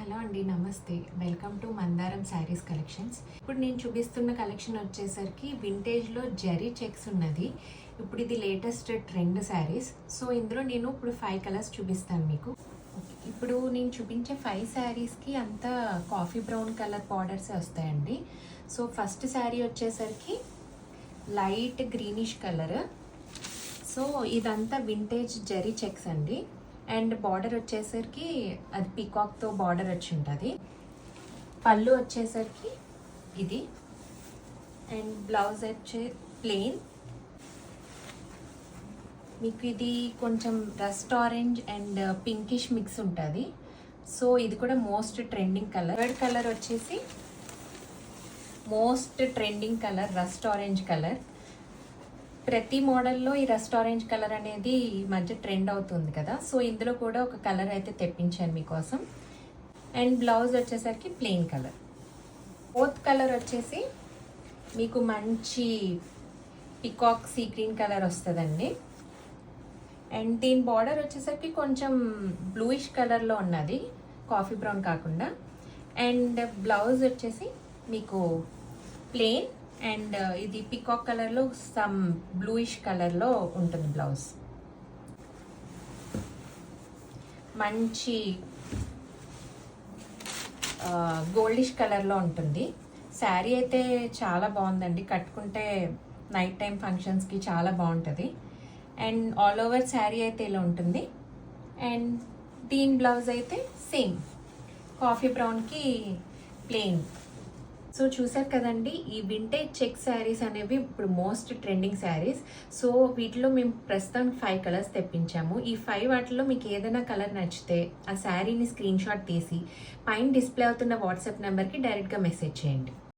Hello అండి, నమస్తే. Welcome to మందారం శారీస్ కలెక్షన్స్. ఇప్పుడు నేను చూపిస్తున్న కలెక్షన్ వచ్చేసరికి వింటేజ్లో జరీ చెక్స్ ఉన్నది. ఇప్పుడు ఇది లేటెస్ట్ ట్రెండ్ శారీస్. సో ఇందులో నేను ఇప్పుడు 5 కలర్స్ చూపిస్తాను మీకు. ఇప్పుడు నేను చూపించే 5 శారీస్కి అంతా కాఫీ బ్రౌన్ కలర్ బార్డర్సే వస్తాయండి. సో ఫస్ట్ శారీ వచ్చేసరికి లైట్ గ్రీనిష్ కలర్. సో ఇదంతా వింటేజ్ జరీ చెక్స్ అండి. అండ్ బార్డర్ వచ్చేసరికి అది పీకాక్తో బార్డర్ వచ్చి ఉంటుంది. పళ్ళు వచ్చేసరికి ఇది. అండ్ బ్లౌజ్ వచ్చే ప్లెయిన్. మీకు ఇది కొంచెం rust orange and pinkish mix ఉంటుంది. సో ఇది కూడా most trending colour. Third colour వచ్చేసి most trending colour rust orange colour. ప్రతి మోడల్లో ఈ రస్ట్ ఆరెంజ్ కలర్ అనేది ఈ మధ్య ట్రెండ్ అవుతుంది కదా. సో ఇందులో కూడా ఒక కలర్ అయితే తెప్పించాను మీకోసం. అండ్ బ్లౌజ్ వచ్చేసరికి ప్లెయిన్ కలర్. ఫోర్త్ కలర్ వచ్చేసి మీకు మంచి పికాక్ సీ గ్రీన్ కలర్ వస్తుందండి. అండ్ దీని బార్డర్ వచ్చేసరికి కొంచెం బ్లూయిష్ కలర్లో ఉన్నది, కాఫీ బ్రౌన్ కాకుండా. అండ్ బ్లౌజ్ వచ్చేసి మీకు ప్లెయిన్ అండ్ ఇది పికాక్ కలర్లో సమ్ బ్లూయిష్ కలర్లో ఉంటుంది బ్లౌజ్. మంచి గోల్డిష్ కలర్లో ఉంటుంది. శారీ అయితే చాలా బాగుందండి, కట్టుకుంటే నైట్ టైం ఫంక్షన్స్కి చాలా బాగుంటుంది. అండ్ ఆల్ ఓవర్ శారీ అయితే ఇలా ఉంటుంది. అండ్ దీని బ్లౌజ్ అయితే సేమ్ కాఫీ బ్రౌన్కి ప్లెయిన్. సో చూసారు కదండి, ఈ వింటేజ్ చెక్ శారీస్ అనేవి ఇప్పుడు మోస్ట్ ట్రెండింగ్ శారీస్. సో వీటిలో మేము ప్రస్తుతం 5 కలర్స్ తెప్పించాము. ఈ 5 వాటిలో మీకు ఏదైనా కలర్ నచ్చితే ఆ శారీని స్క్రీన్ షాట్ తీసి పైన డిస్ప్లే అవుతున్న వాట్సాప్ నెంబర్కి డైరెక్ట్గా మెసేజ్ చేయండి.